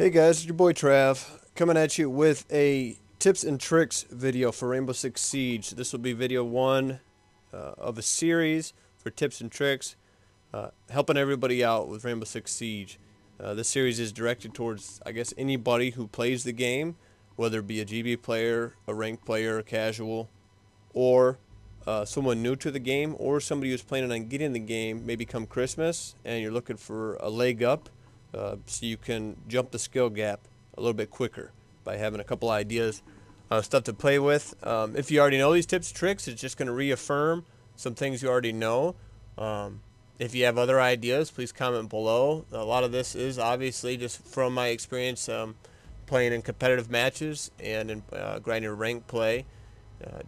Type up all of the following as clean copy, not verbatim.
Hey guys, it's your boy Trav, coming at you with a tips and tricks video for Rainbow Six Siege. This will be video one of a series for tips and tricks, helping everybody out with Rainbow Six Siege. This series is directed towards, I guess, anybody who plays the game, whether it be a GB player, a ranked player, a casual, or someone new to the game, or somebody who's planning on getting the game maybe come Christmas and you're looking for a leg up. So you can jump the skill gap a little bit quicker by having a couple ideas, stuff to play with. If you already know these tips and tricks, it's just going to reaffirm some things you already know. If you have other ideas, please comment below. A lot of this is obviously just from my experience playing in competitive matches and in grinding rank play,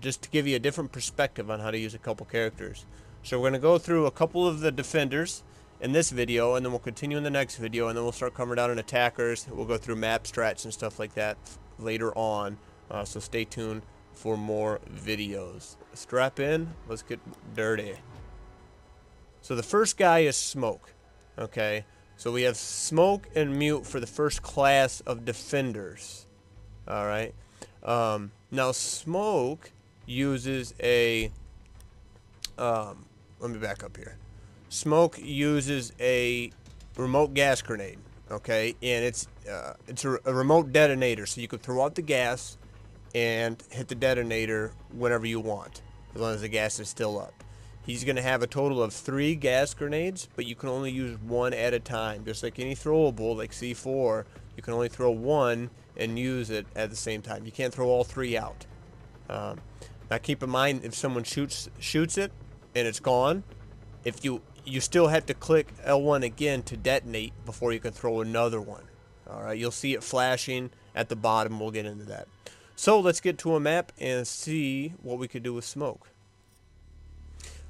just to give you a different perspective on how to use a couple characters. So we're going to go through a couple of the defenders in this video, and then we'll continue in the next video, and then we'll start covering down on attackers. We'll go through map strats and stuff like that later on, so stay tuned for more videos. Strap in, let's get dirty. So the first guy is Smoke. Okay, so we have Smoke and Mute for the first class of defenders. Alright, now Smoke uses a let me back up here. Smoke uses a remote gas grenade, okay, and it's a remote detonator, so you can throw out the gas and hit the detonator whenever you want, as long as the gas is still up. He's going to have a total of 3 gas grenades, but you can only use 1 at a time. Just like any throwable, like C4, you can only throw 1 and use it at the same time. You can't throw all 3 out. Now keep in mind, if someone shoots it and it's gone, if you still have to click L1 again to detonate before you can throw another one. Alright, you'll see it flashing at the bottom. We'll get into that. So let's get to a map and see what we could do with Smoke.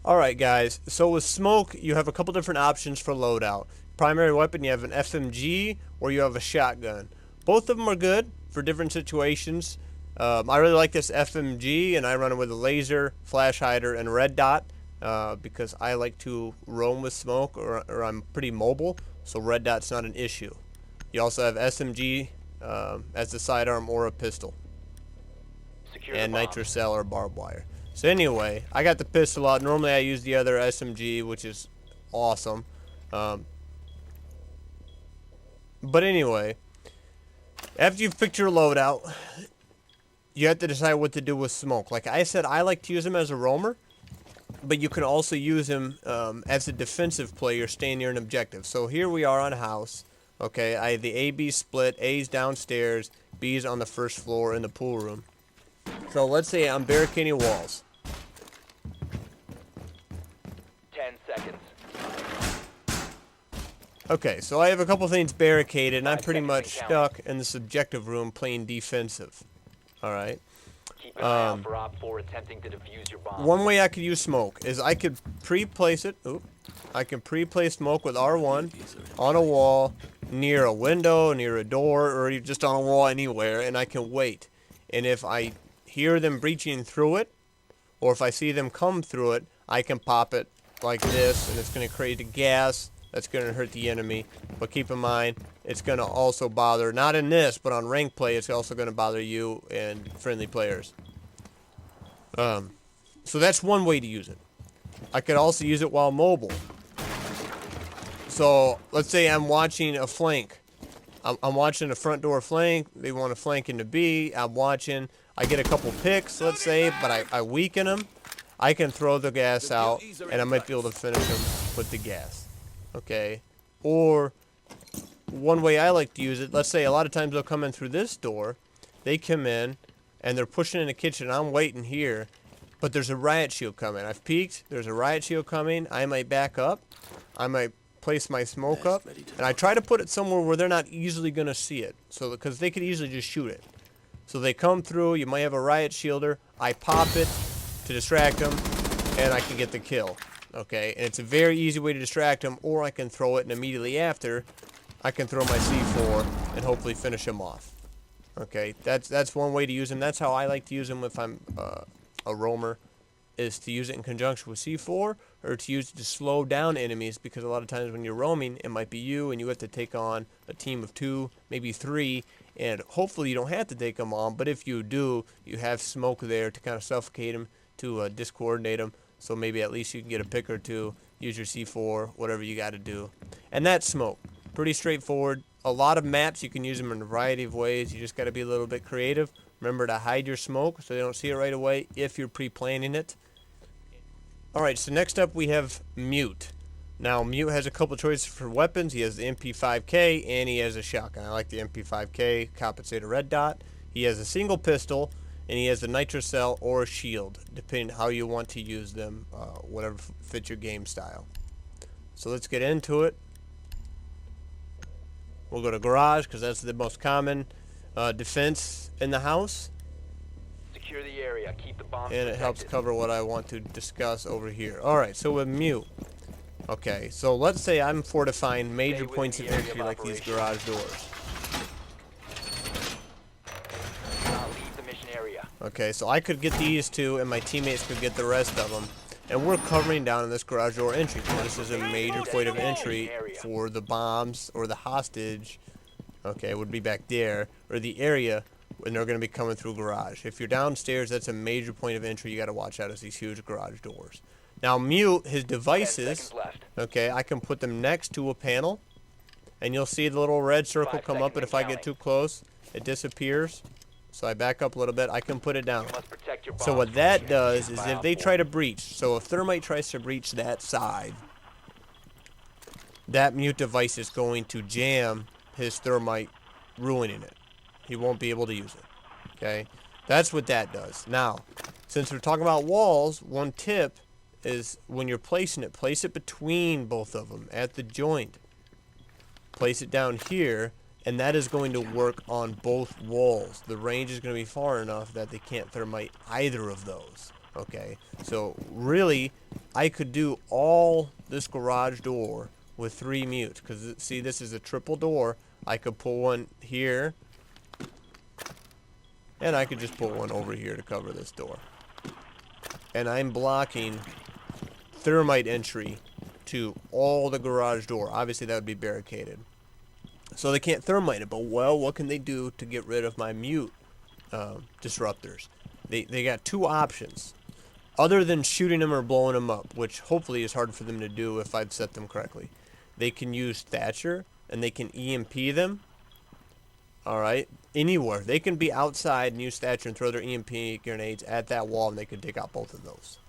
Alright guys, so with Smoke you have a couple different options for loadout. Primary weapon, you have an FMG or you have a shotgun. Both of them are good for different situations. I really like this FMG, and I run it with a laser, flash hider, and red dot. Because I like to roam with Smoke, or I'm pretty mobile, so red dot's not an issue. You also have SMG as the sidearm or a pistol, and nitrocell or barbed wire. So anyway, I got the pistol out. Normally I use the other SMG, which is awesome. But anyway, after you've picked your loadout, you have to decide what to do with Smoke. Like I said, I like to use him as a roamer, but you can also use him as a defensive player staying near an objective. So here we are on a house. Okay, I have the A-B split. A's downstairs, B's on the first floor in the pool room. So let's say I'm barricading walls. 10 seconds. Okay, so I have a couple things barricaded, and I'm pretty much stuck in this objective room playing defensive. Alright. Keep an eye out for Op 4 attempting to defuse your bomb. One way I could use Smoke is I could pre-place it. I can pre-place Smoke with R1 on a wall, near a window, near a door, or just on a wall anywhere, and I can wait. And if I hear them breaching through it, or if I see them come through it, I can pop it like this, and it's going to create a gas that's going to hurt the enemy. But keep in mind, it's going to also bother, not in this, but on rank play, it's also going to bother you and friendly players. So that's one way to use it. I could also use it while mobile. So let's say I'm watching a flank. I'm watching a front door flank. They want to flank into B. I'm watching. I get a couple picks, let's say, but I weaken them. I can throw the gas out, and I might be able to finish them with the gas. Okay, or one way I like to use it, let's say a lot of times they'll come in through this door, they come in, and they're pushing in the kitchen, I'm waiting here, but there's a riot shield coming. I've peeked, there's a riot shield coming, I might back up, I might place my smoke up, and I try to put it somewhere where they're not easily going to see it, so because they could easily just shoot it. So they come through, you might have a riot shielder, I pop it to distract them, and I can get the kill. Okay, and it's a very easy way to distract them, or I can throw it, and immediately after, I can throw my C4 and hopefully finish him off. Okay, that's one way to use him. That's how I like to use him if I'm a roamer. is to use it in conjunction with C4 or to use it to slow down enemies, because a lot of times when you're roaming, it might be you and you have to take on a team of 2, maybe 3, and hopefully you don't have to take them on, but if you do, you have smoke there to kind of suffocate them, to discoordinate them, so maybe at least you can get a pick or 2, use your C4, whatever you got to do. And that's smoke. Pretty straightforward. A lot of maps, you can use them in a variety of ways. You just got to be a little bit creative. Remember to hide your smoke so they don't see it right away if you're pre-planning it. Alright, so next up we have Mute. Now, Mute has a couple choices for weapons. He has the MP5K and he has a shotgun. I like the MP5K, compensator red dot. He has a single pistol and he has the nitro cell or shield, depending how you want to use them, whatever fits your game style. So let's get into it. We'll go to garage because that's the most common defense in the house. Secure the area. Keep the bombs And it helps cover what I want to discuss over here. Alright, so with Mute. Okay, so let's say I'm fortifying major points of entry like these garage doors. Leave the mission area. Okay, so I could get these 2 and my teammates could get the rest of them. And we're covering down in this garage door entry. So this is a major point of entry for the bombs or the hostage. Okay, it would be back there. Or the area when they're going to be coming through garage. If you're downstairs, that's a major point of entry. You got to watch out as these huge garage doors. Now, Mute, his devices, okay, I can put them next to a panel. And you'll see the little red circle come up, but if I get too close, it disappears. So I back up a little bit, I can put it down. So what that does is if they try to breach, so if Thermite tries to breach that side, that Mute device is going to jam his Thermite, ruining it. He won't be able to use it. Okay? That's what that does. Now, since we're talking about walls, one tip is when you're placing it, place it between both of them at the joint. Place it down here. And that is going to work on both walls. The range is going to be far enough that they can't thermite either of those. Okay, so really, I could do all this garage door with 3 mutes. Because, see, this is a triple door. I could pull one here. And I could just put one over here to cover this door. And I'm blocking thermite entry to all the garage door. Obviously, that would be barricaded. So they can't thermite it, but well, what can they do to get rid of my Mute disruptors? They got 2 options, other than shooting them or blowing them up, which hopefully is hard for them to do if I've set them correctly. They can use Thatcher, and they can EMP them. Alright, anywhere. They can be outside and use Thatcher and throw their EMP grenades at that wall, and they could take out both of those.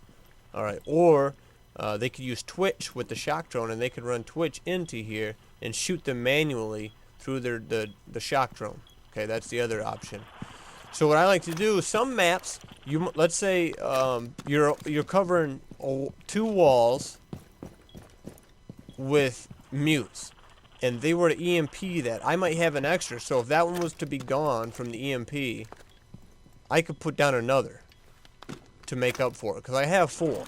Alright, or they could use Twitch with the shock drone, and they could run Twitch into here and shoot them manually through the shock drone. Okay, that's the other option. So what I like to do, some maps, let's say you're covering 2 walls with Mutes, and they were to EMP that, I might have an extra. So if that one was to be gone from the EMP, I could put down another to make up for it, because I have 4.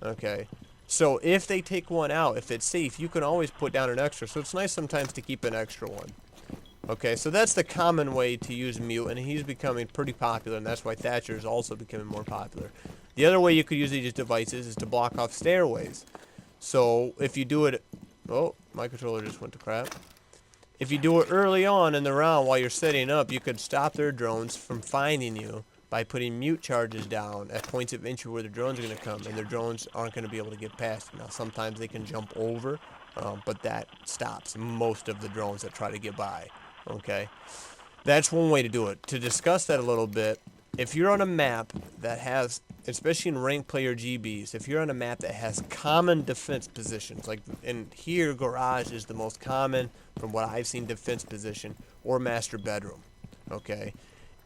Okay. So if they take one out, if it's safe, you can always put down an extra. So it's nice sometimes to keep an extra one. Okay, so that's the common way to use Mute, and he's becoming pretty popular, and that's why Thatcher is also becoming more popular. The other way you could use these devices is to block off stairways. So if you do it... Oh, my controller just went to crap. If you do it early on in the round while you're setting up, you could stop their drones from finding you by putting Mute charges down at points of entry where the drones are going to come, and their drones aren't going to be able to get past. Now, sometimes they can jump over, but that stops most of the drones that try to get by. Okay, that's one way to do it. To discuss that a little bit, if you're on a map that has, especially in ranked player GBs, if you're on a map that has common defense positions, like in here, garage is the most common from what I've seen defense position, or master bedroom. Okay.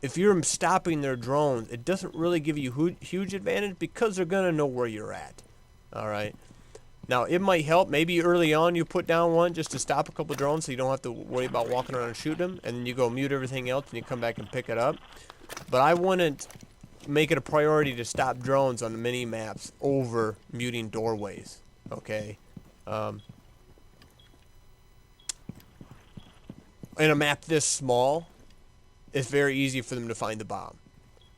If you're stopping their drones, it doesn't really give you huge advantage because they're going to know where you're at. Alright. Now, it might help. Maybe early on you put down one just to stop a couple drones so you don't have to worry about walking around and shooting them. And then you go mute everything else and you come back and pick it up. But I wouldn't make it a priority to stop drones on the mini maps over muting doorways. Okay. In a map this small, it's very easy for them to find the bomb.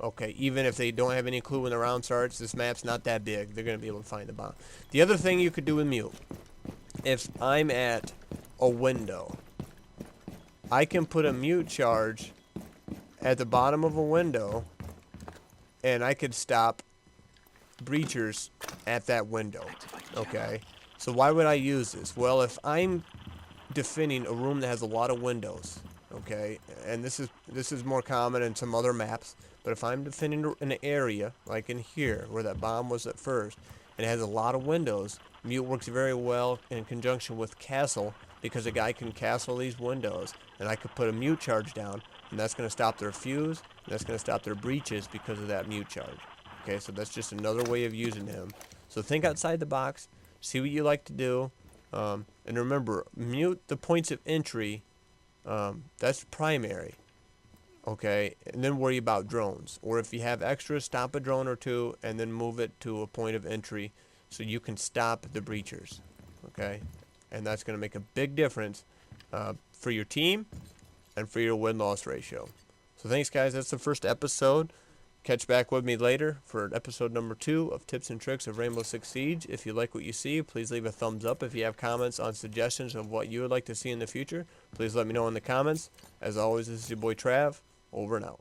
Okay, even if they don't have any clue when the round starts, this map's not that big. They're going to be able to find the bomb. The other thing you could do with mute, if I'm at a window, I can put a mute charge at the bottom of a window, and I could stop breachers at that window. Okay, so why would I use this? Well, if I'm defending a room that has a lot of windows, okay, and this is more common in some other maps, but if I'm defending an area like in here where that bomb was at first and it has a lot of windows, mute works very well in conjunction with castle, because a guy can castle these windows, and I could put a mute charge down, and that's going to stop their fuse, and that's going to stop their breaches because of that mute charge. Okay, so that's just another way of using him. So think outside the box, see what you like to do, and remember, mute the points of entry. That's primary. Okay, and then worry about drones. Or if you have extras, stop a drone or two, and then move it to a point of entry so you can stop the breachers. Okay, and that's going to make a big difference for your team and for your win-loss ratio. So thanks, guys. That's the first episode. Catch back with me later for episode number 2 of Tips and Tricks of Rainbow Six Siege. If you like what you see, please leave a thumbs up. If you have comments on suggestions of what you would like to see in the future, please let me know in the comments. As always, this is your boy Trav. Over and out.